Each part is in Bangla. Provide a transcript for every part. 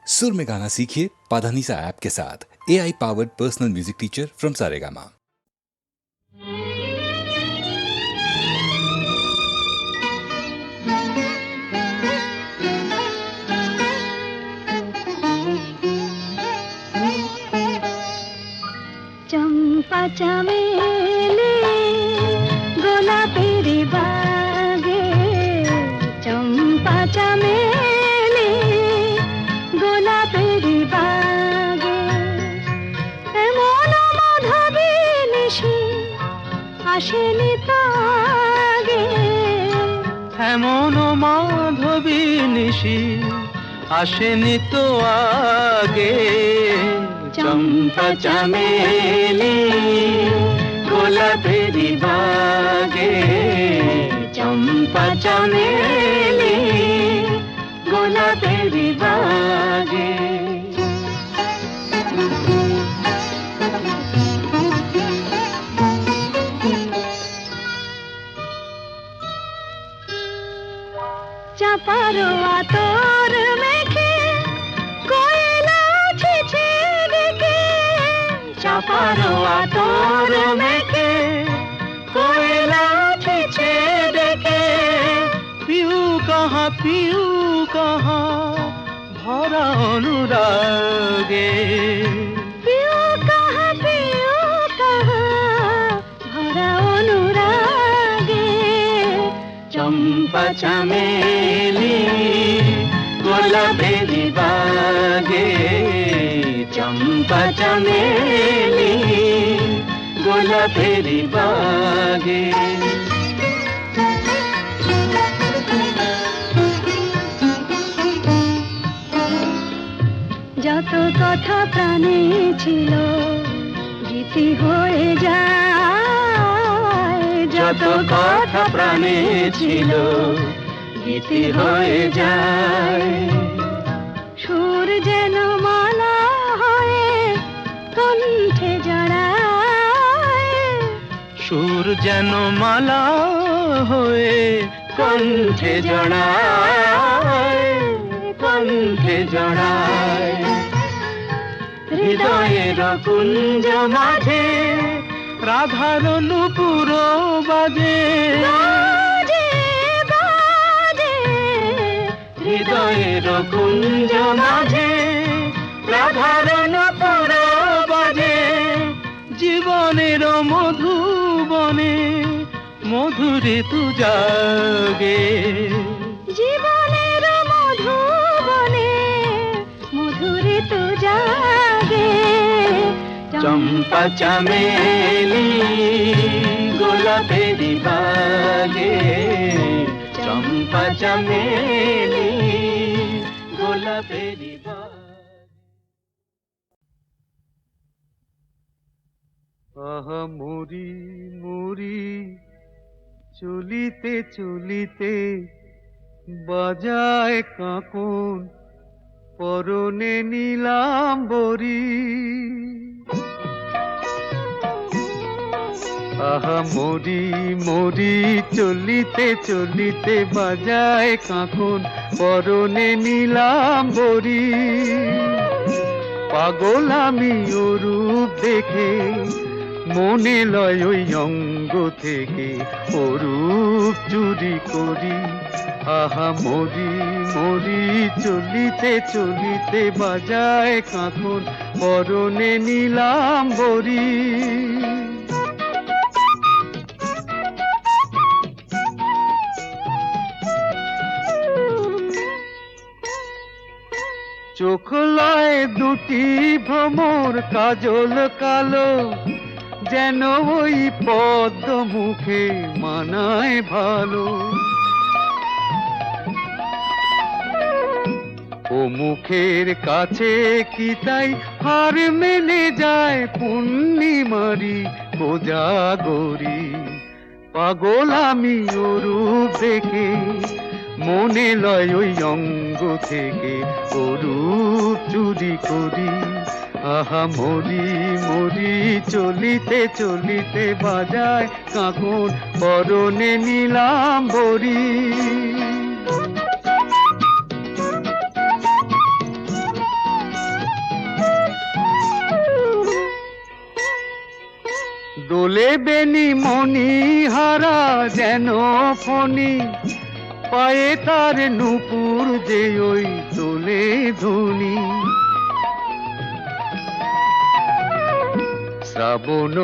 सुर में गाना सीखिए पाधानीसा ऐप के साथ। AI powered personal music teacher from Saregama. चंपा चमेली गोलापेर बागे, चंपा चमेली गोलापेर बागे, एमन माधबी निশি আসেনি তো আগে, এমন মাধবী নিশি আসেনি তো আগে। চম্পা চামেলি গোলাপের বাগে, চম্পা চামেলি গোলাপের বাগে। চাপার আতর মেখে কোয়েলা ছেছে ডেকে, চাপার আতর মেখে কোয়েলা ছেছে ডেকে, পিউ কাহা ভরা অনুরাগে। পিউ কাহা ভরা অনুরাগে। চম্পা চামেলি গোলাপের বাগে, চম্পা চামেলি গোলাপের বাগে। যত কথা প্রাণে ছিল গীতি হয়ে যায়, যত কথা প্রাণে ছিল গীতি হয়ে যায়। সুর যেন মালা হয়ে কণ্ঠে জড়ায়, সুর যেন মালা হয়ে কণ্ঠে জড়ায়, কণ্ঠে জড়ায়। হৃদয়ের কুঞ্জ মাঝে রাধার নূপুর বাজে, বাজে বাজে। হৃদয়ের কুঞ্জ মাঝে রাধার নূপুর বাজে। জীবনের মধুবনে মধুরে তু জাগে, জীবনের মধুবনে মধুরে তু জাগে। চম্পা চামেলি গোলাপের বাগে, চম্পা চামেলি গোলাপের বাগে। আহা মরি মরি চলিতে চলিতে বাজায় কাঁকন পরনে নীলাম্বরী। আহা মরি মরি চলিতে চলিতে বাজায় কাঁকন পরনে নীলাম্বরী। পাগল আমি ও রূপ দেখে মনে লয় ওই অঙ্গ থেকে ও রূপ চুরি করি। আহা মরি মরি চলিতে চলিতে বাজায় কাঁকন পরনে নীলাম্বরী। চোখ লয় দুটি ভ্রমর কাজল কালো, যেন ওই পদ্ম মুখে মানায় ভালো। ও মুখের কাছে কি তাই হার মেনে যায় পূর্ণিমারি কোজাগরী। পাগল আমি ও রূপ দেখে মনে লয় ওই অঙ্গ থেকে ও রূপ চুরি করি। আহা মরি মরি চলিতে চলিতে বাজায় কাঁকন পরনে নীলাম্বরী। চুলে বেনি মনি হারা যেন ফণি, পায়ে তার নূপুর যে ওই তোলে ধুনি। শ্রাবণ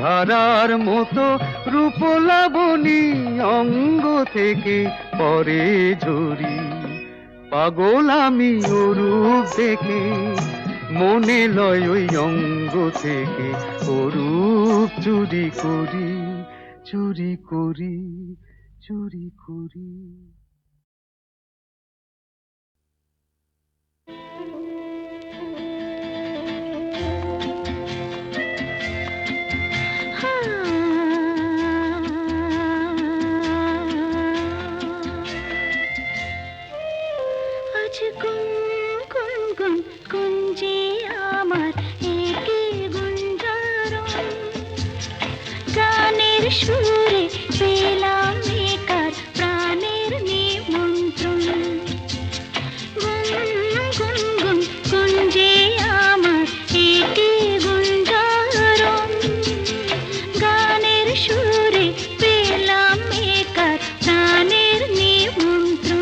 ধারার মতো রূপ লাবণী, অঙ্গ থেকে পরে ঝরি। পাগল আমি ও রূপ দেখে, মনে লয় ওই অঙ্গ থেকে ও রূপ চুরি করি, চুরি করি, চুরি করি। আজ গুন গুন গুন গুঞ্জে আমার একে গুঞ্জারণ, গানের সুরে পেলাম একার প্রাণের নিমন্ত্রণ। গুন গুন গুন গুঞ্জে আমার একে গুঞ্জারণ, গানের সুরে পেলাম একার প্রাণের নিমন্ত্রণ।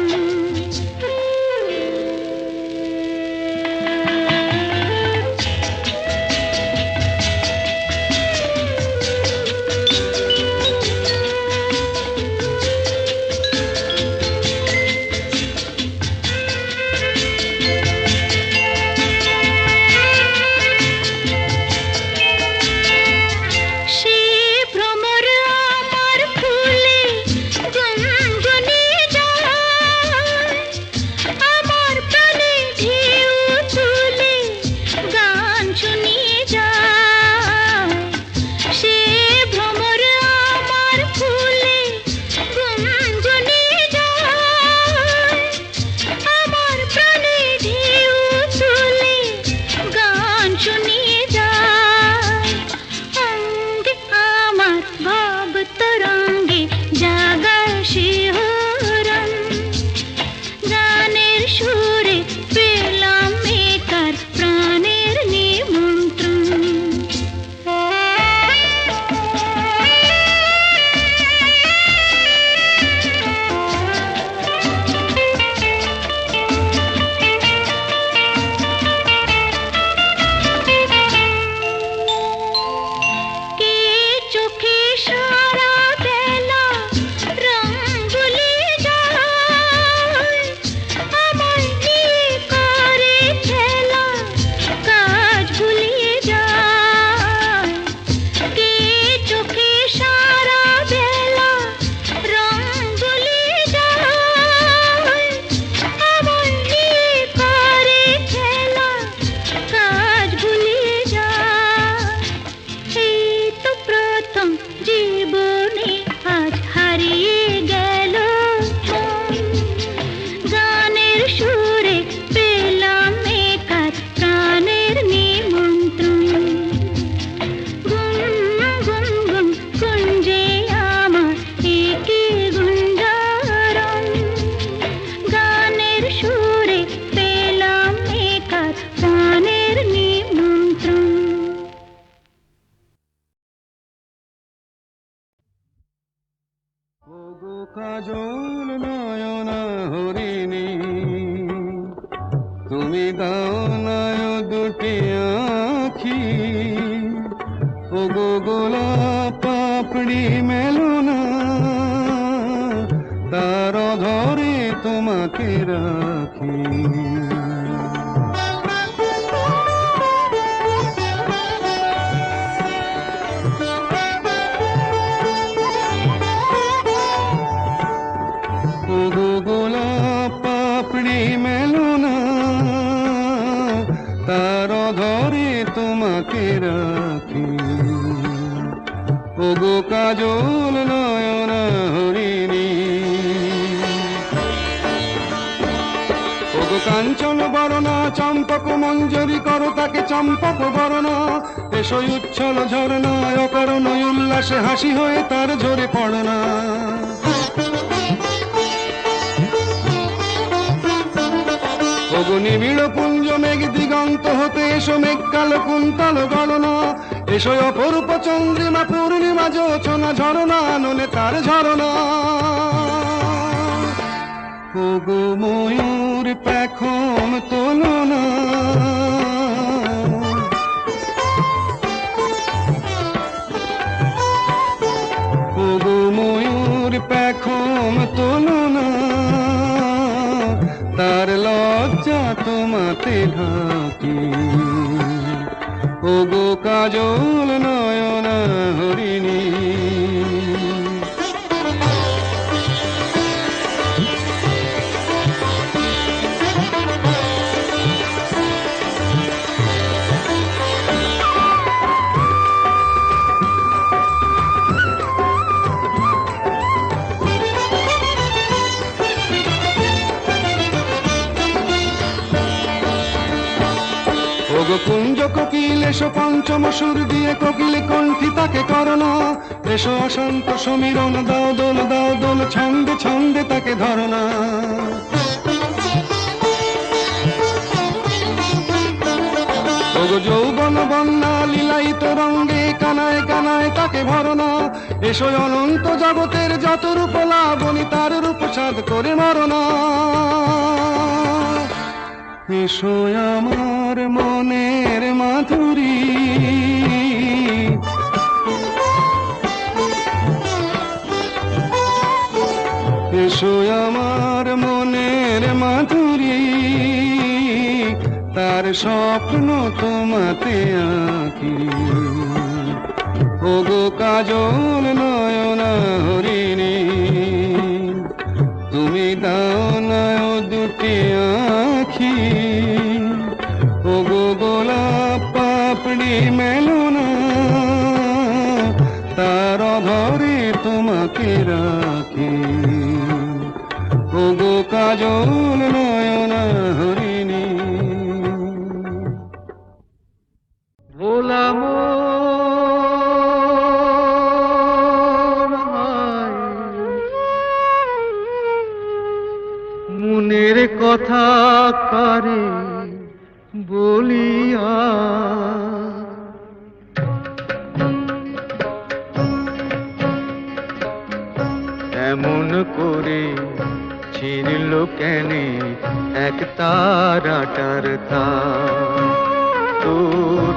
কাজল নয়ন হরিণী, তুমি দাও নয় দুটি আখি। ও গো গোলাপ পাপড়ি মেলো না, তার ধরে তোমাকে রাখি। তার ধরে তোমাকে রাখি। ওগো কাজল নয়ন হরিণী, ওগো কাঞ্চন বরণা চম্পক মঞ্জরি করো তাকে চম্পক বরণা। এসো উচ্ছল ঝরনা অকারণ উল্লাসে হাসি হয়ে তার ঝরে পড়না। ওগো নিবিড় পুঞ্জ মেঘ দিগন্ত হতে এসো মেঘ কাল কুন্তল গণনা। এসো অপরূপ চন্দ্রিমা পূর্ণিমা জোছনা ঝরনা নলে তার ঝরনা ওগো ময়ূর পেখম তোলো না ওগো ময়ূর পেখম তোলো না তার লজ্জা তোমাতে ঢাকি ওগো কাজল নয়না হরিণী ওগো কুঞ্জ কোকিল এসো পঞ্চম সুর দিয়ে কোকিল কণ্ঠী তাকে করোনা এসো অশান্ত সমীরণ দাও দোল ছন্দে ছন্দে তাকে ধরনা ওগো যৌবন বন্যা লীলায়িত রঙ্গে কানায় কানায় তাকে ভরনা এসো অনন্ত জগতের যত রূপ লাবণী তার রূপ সাধ করে মরনা এসো আমার মনের মাধুরী এসো আমার মনের মাধুরী তার স্বপ্ন তোমাতে আঁকি ওগো কাজল নয়না হরিণী তুমি দাও না দুটি আঁখি ওগো গোলাপ পাপড়ি মেলো না তার অধরে তোমাকে রাখি ওগো কাজল নয়না হরিণী ভোলাম মনের কথা কারে বলিয়া এমন করে ছিঁড়ল কেনে এক তারাটার তার তোর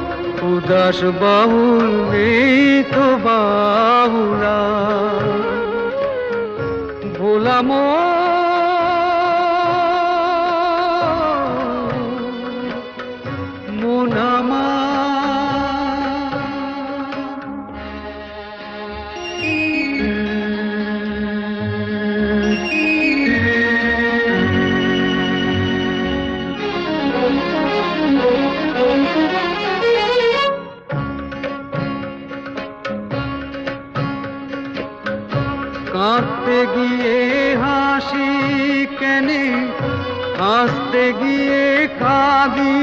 উদাস বাহুল নেই তো বাহুলা ভোলাম কাঁদতে গিয়ে হাসি কেনে হাসতে গিয়ে কাঁদি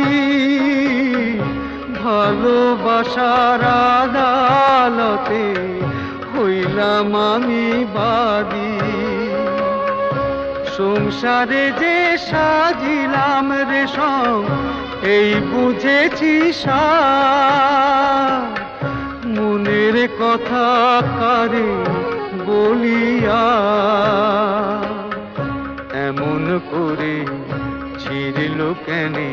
ভালোবাসার আদালতে হইলাম আমি বাদী সংসারে যে সাজিলাম রেশম এই বুঝেছি সার মনের কথা কারে বলিয়া এমন করে ছিঁড়ল কেনে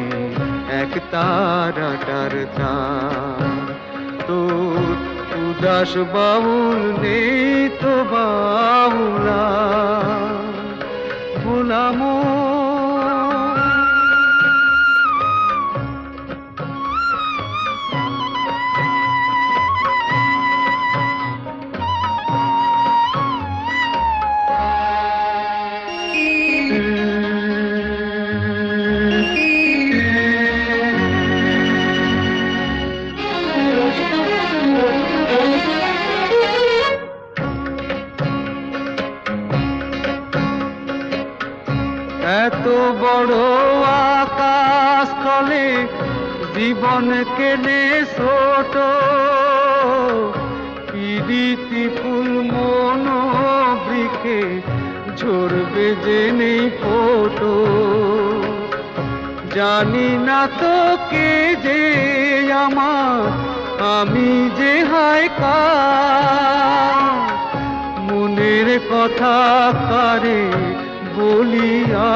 এক তারাটার তার তোর উদাস বাউল নেই তো বাউলা ভোলাম এত বড় আকাশ তলে জীবন কেনে ছোট পিরিতি ফুল মন বৃক্ষে ঝরবে যে নেই ফোটো জানি না তো কে যে আমার আমি যে হায় কার, মনের কথা কারে বলিয়া,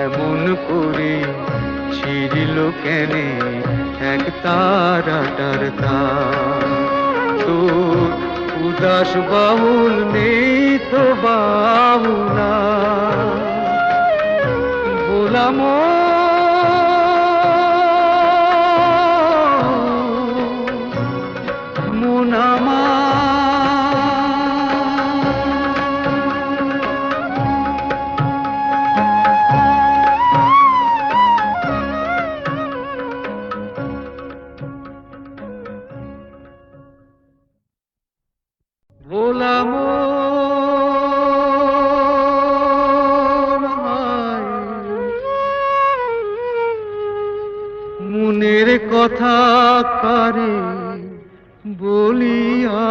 এমন করে ছিড়িল কেনে এক তারাটার তার। তোর উদাস বাউল নেই তো বাউলা, বলাম মোনামা। বলাম মনের কথা কারে বলিয়া,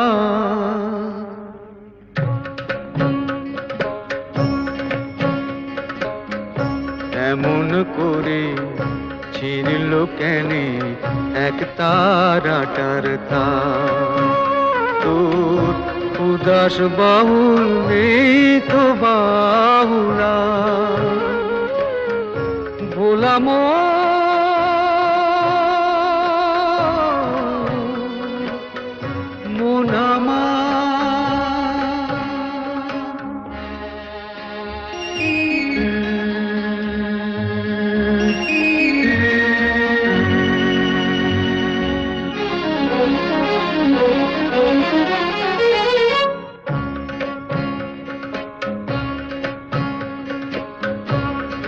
এমন করে ছিড়ল কেনে এক তারাটার তার। তোর উদাস বাউল নেই তো বাউলা, ভোলাম মোনামা।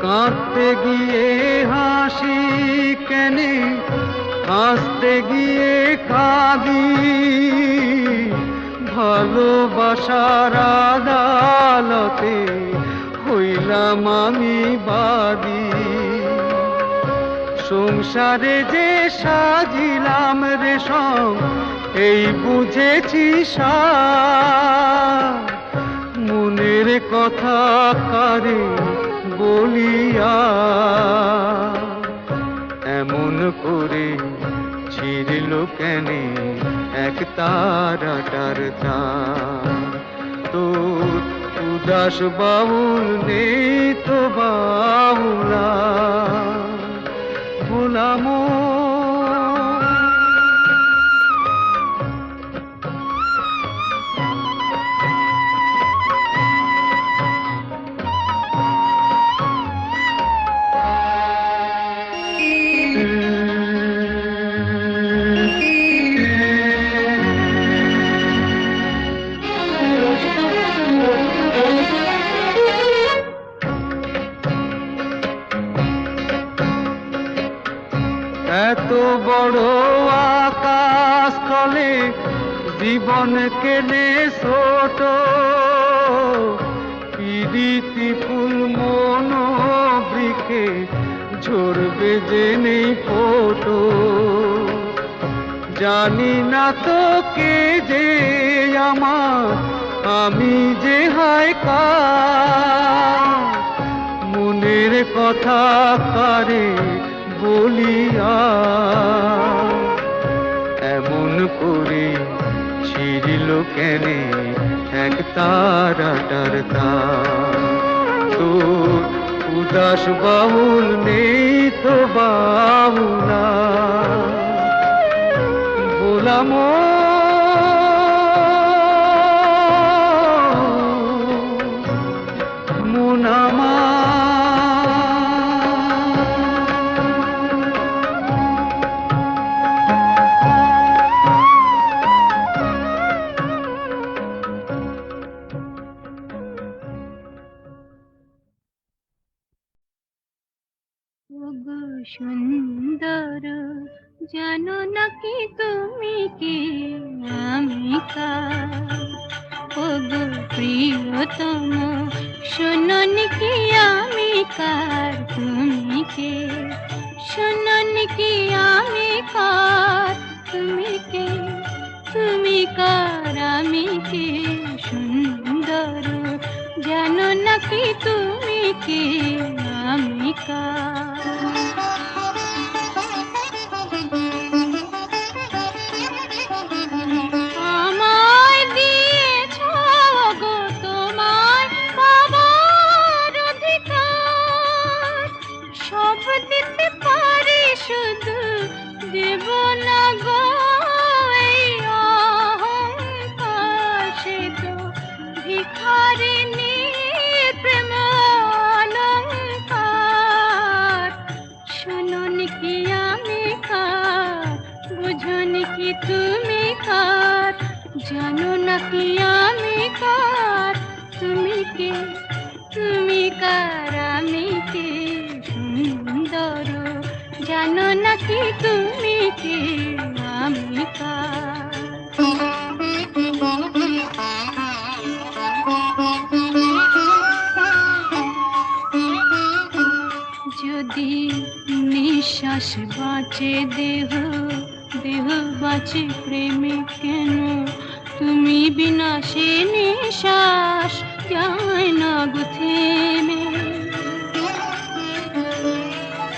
কাঁদতে গিয়ে হাসি কেনে, হাসতে গিয়ে কাঁদি, ভালোবাসার আদালতে হইলাম আমি বাদী। সংসারে যে সাজিলাম রেশম, এই বুঝেছি সার, মনের কথা কারে বলিয়া, এমন করে ছিড়ল কেনে এক তারাটার তার। তোর উদাস বাউল নেই তো বাউলা, ভোলাম এত বড় আকাশ তলে জীবন কেনে ছোট, পিরিতি ফুল মন বৃক্ষে ঝরবে যে নেই ফোটো। জানি না তো কে যে আমার, আমি যে হায় কার, মনের কথা কারে বলিয়া, এমন করে ছিড়ল কেনে এক তারাটার তার। তোর উদাস বাউল নেই তো বাউলা, বলাম মোনামা। ওগো সুন্দর, জানো নাকি তুমি কে আমি কার? ওগো প্রিয়তম, শোনো নাকি আমি কার তুমি কে? শোনো নাকি আমি কার তুমি কে? তুমি কার আমি কে? সুন্দর, জানো নাকি তুমি কে আমি কার? নাকি আমি কার, তুমি কে, তুমি কার, আমি কে, সুন্দর জানো নাকি তুমি কে, আমি কার। যদি নিঃশ্বাস বাঁচে দেহ, দেহ বাঁচে প্রেমে কেন, তুমি বিনা সে নিঃশ্বাস যায় না গো থেমে।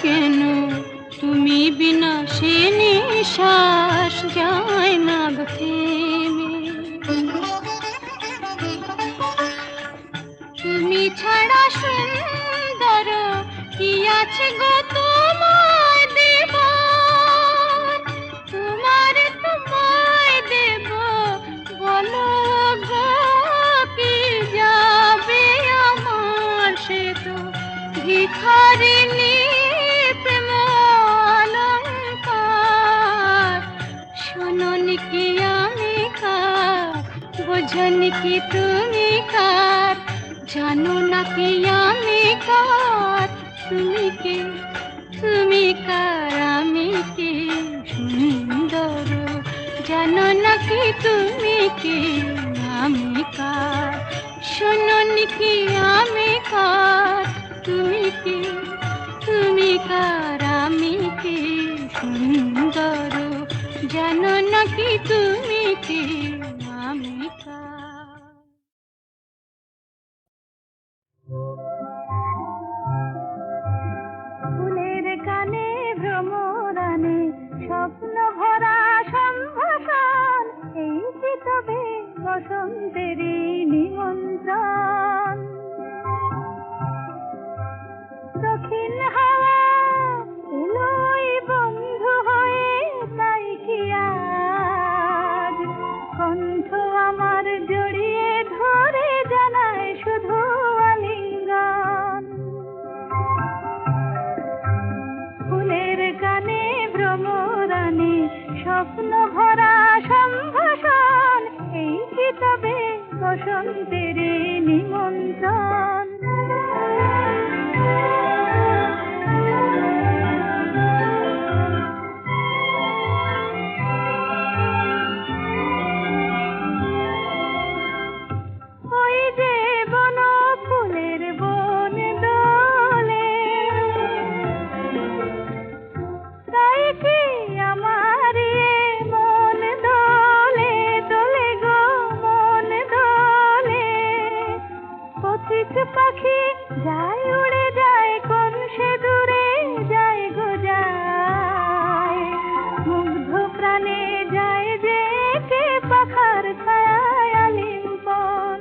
কেন তুমি বিনা সে নিঃশ্বাস যায় না গো থেমে। তুমি ছাড়া সুন্দর কি আছে গো তোমায় দেব, তোমার তোমায় দেব, বলো গো কি যাবে আমার, সে তো ভিখারিণী প্রেম অলংকার। শোনোনি কি আমি কার, বোঝনি কি তুমি কার, জানো নাকি আমি কার, তুমি কে, তুমি কার, আমি কে, সুন্দর জানো নাকি তুমি কে, আমি কার। শোনোনি কি আমি কার, তুমি কে, তুমি কার, আমি কে, সুন্দর জানো নাকি তুমি কে, আমি কার। ফুলের গানে ভ্রমরানে স্বপ্ন ভরা সম্ভাষণ, এই কি তবে বসন্তেরই নিমন্ত্রণ। দক্ষিণ হাওয়া এলোই বন্ধু হয়ে, তাই কি আজ কণ্ঠ আমার জড়িয়ে ধরে জানায় শুধু আলিঙ্গন। ফুলের গানে ভ্রমরানে স্বপ্ন ভরা সম্ভাষণ, এই কি তবে বসন্তের নিমন্ত্রণ। ওই যে বন ফুলের বন দোলে, তাই কি আমার মন দোলে, দোলে গো মন দোলে। পথিক পাখি যায় উড়ে যায়, কোন সে দূরে যায় গো যায়। মুগ্ধ প্রাণে যায় যে কে পাখার ছায়ায় আলিঙ্গন।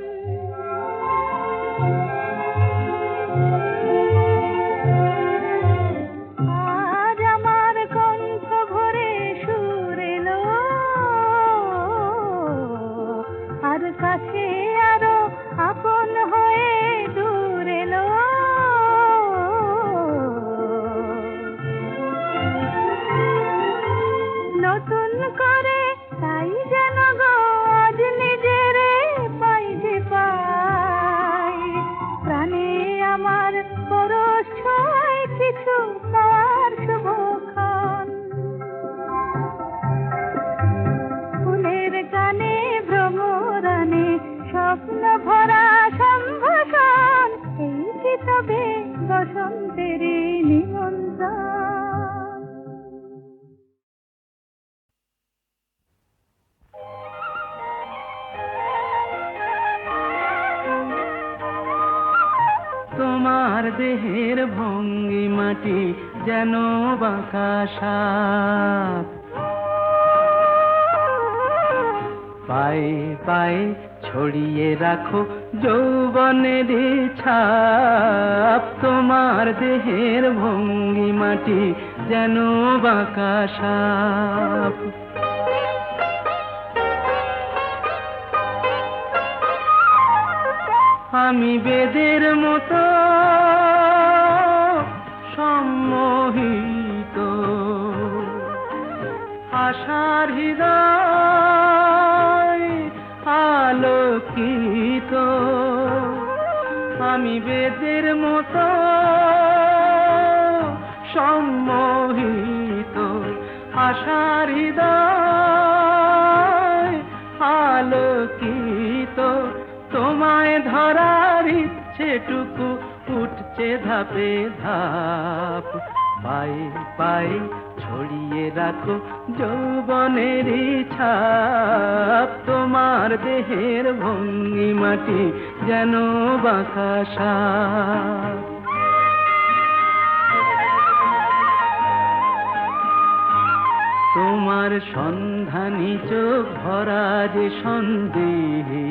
আজ আমার কণ্ঠ ভরে সুর এলো, আর কাছে আরো আপন হয়ে দূর এলো। নতুন করে তাই যেন গো আজ নিজের পাই যে পাই, প্রাণে আমার পরশ ছোঁয় কিছু পাওয়ার শুভক্ষণ। ফুলের গানে ভ্রমরানে স্বপ্ন ভরা সম্ভাষণ, এই কি তবে বসন্তের নিমন্ত্রণ। তোমার দেহের ভঙ্গিমাটি যেন বাঁকা সাপ, পায়ে পায়ে ছড়িয়ে রাখো যৌবনের ছাপ। তোমার দেহের ভঙ্গিমাটি যেন বাঁকা সাপ। আমি বেদের মতো সম্মোহিত, আশার হৃদয় আলো আলোকিত আমি বেদের মতো সম্মোহিত আশার হৃদয় আলোকিত তোমায় ধরার ইচ্ছেটুকু উঠছে ধাপে ধাপ পায়ে পায়ে ছড়িয়ে রাখো যৌবনের ছাপ তোমার দেহের ভঙ্গিমাটি যেন বাঁকা সাপ তোমার সন্ধানী চোখ ভরা যে সন্দেহে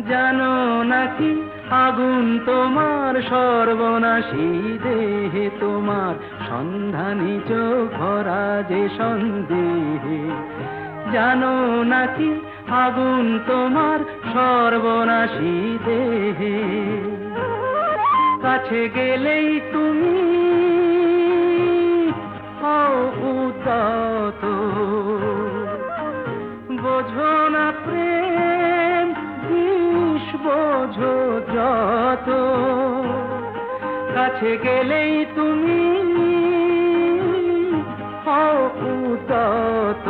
জানো নাকি আগুন তোমার সর্বনাশী দেহে তোমার সন্ধানী চোখ ভরা যে সন্দেহে জানো নাকি আগুন তোমার সর্বনাশী দেহে কাছে গেলেই তুমি উদাত বোঝো না প্রেম বিষ বোঝো যত কাছে গেলেই তুমি উদাত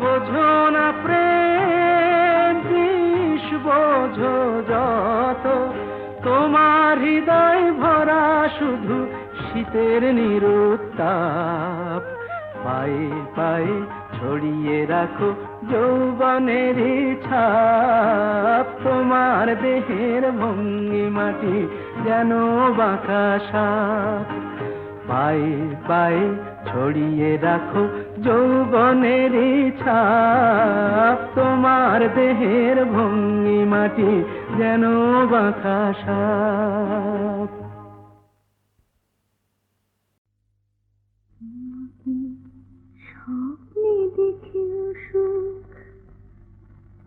বোঝো না প্রেম বিষ বোঝো যত তোমার হৃদয় ভরা শুধু শীতের নিরুত্তাপ পায়ে পায়ে ছড়িয়ে রাখো যৌবনের ছাপ তোমার দেহের ভঙ্গিমাটি যেন বাঁকা সাপ পায়ে পায়ে ছড়িয়ে রাখো যৌবনের ছাপ তোমার দেহের ভঙ্গিমাটি যেন বাঁকা সাপ স্বপ্নে দেখেও সুখ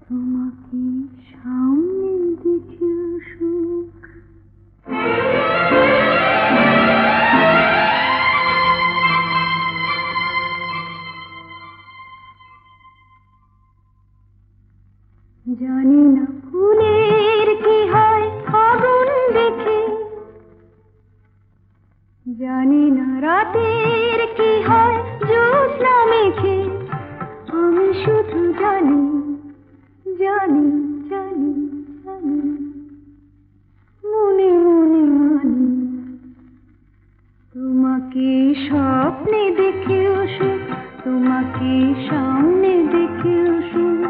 তোমাকে সামনে দেখেও সুখ জানি না ফুলের কি হয় আগুন দেখে জানি না রাতের কি হয় জ্যোৎস্না মেখে আমি শুধু জানি জানি জানি জানি মনে মনে মানি তোমাকে স্বপ্নে দেখেও সুখ তোমাকে সামনে দেখেও সুখ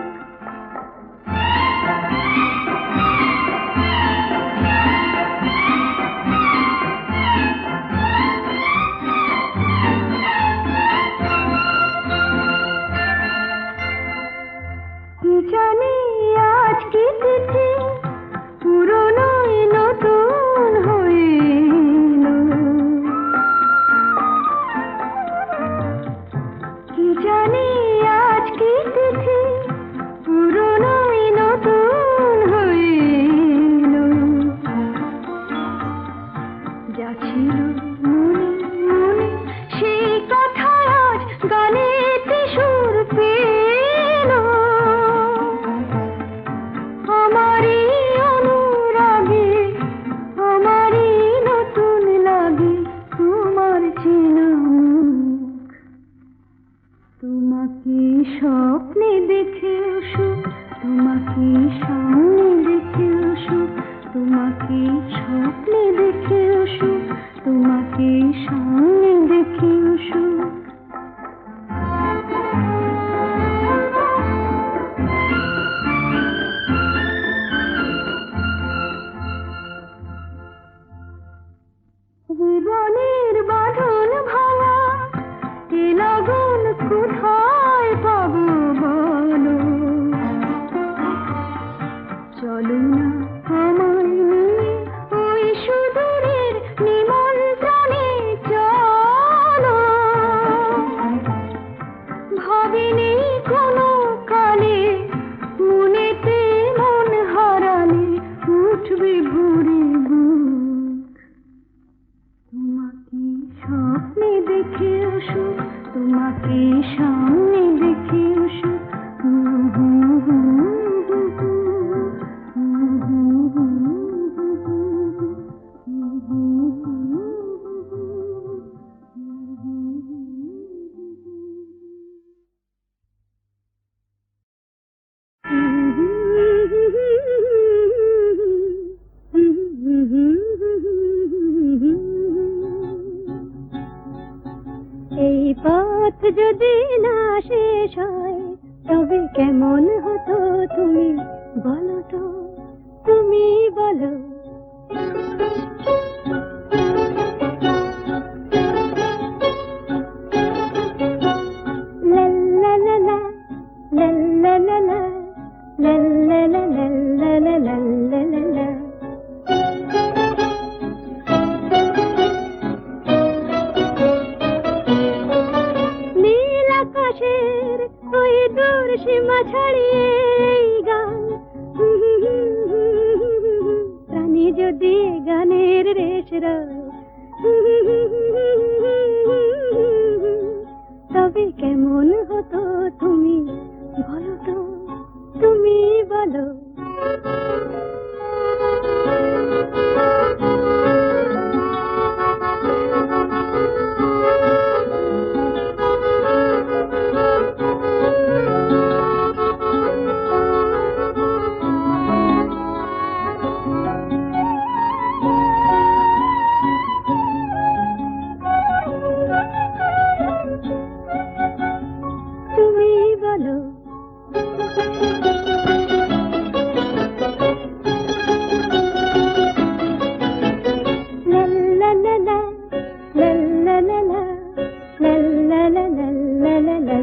জানি আজ কি তিথি পুরনো নতুন হইল কি জানি আজ কি তিথি পুরনো নতুন হইল যা ছিল মনে মনে সেই কথা আজ গানেতে সুর পেল আমারই অনুরাগে আমারই নতুন লাগে তোমার চেনা মুখ তোমাকে স্বপ্নে দেখেও সুখ তোমাকে সামনে দেখেও সুখ তোমাকে স্বপ্নে দেখেও সুখ তোমাকে সামনে দেখেও সুখ জীবনের বাঁধন ভাঙা এ লগন কোথায় পাবো বলো চলো না আমায় নিয়ে ওই সুদূরের নিমন্ত্রণে চলো ভাবিনি কোনো কালে মনেতে মন হারালে উঠবে ভরে বুক তোমাকে স্বপ্নে দেখেও সুখ তোমাকে সামনে দেখেও সুখ এই পথ যদি না শেষ হয় তবে কেমন হতো তুমি বলো তো, তুমি বলো। লা লা লা লা, লা লা লা লা, লা লা লা লা, লা লা লা লা লা লা। নীল আকাশের ওই দূর সীমা ছাড়িয়ে এই গান, প্রাণী যদি গানের রেশ রয়, তবে কেমন হতো তুমি বলো তো, তুমি বলো। তুমি বলো। লা লা লা লা, লা লা লা লা, লা লা লা লা, লা লা লা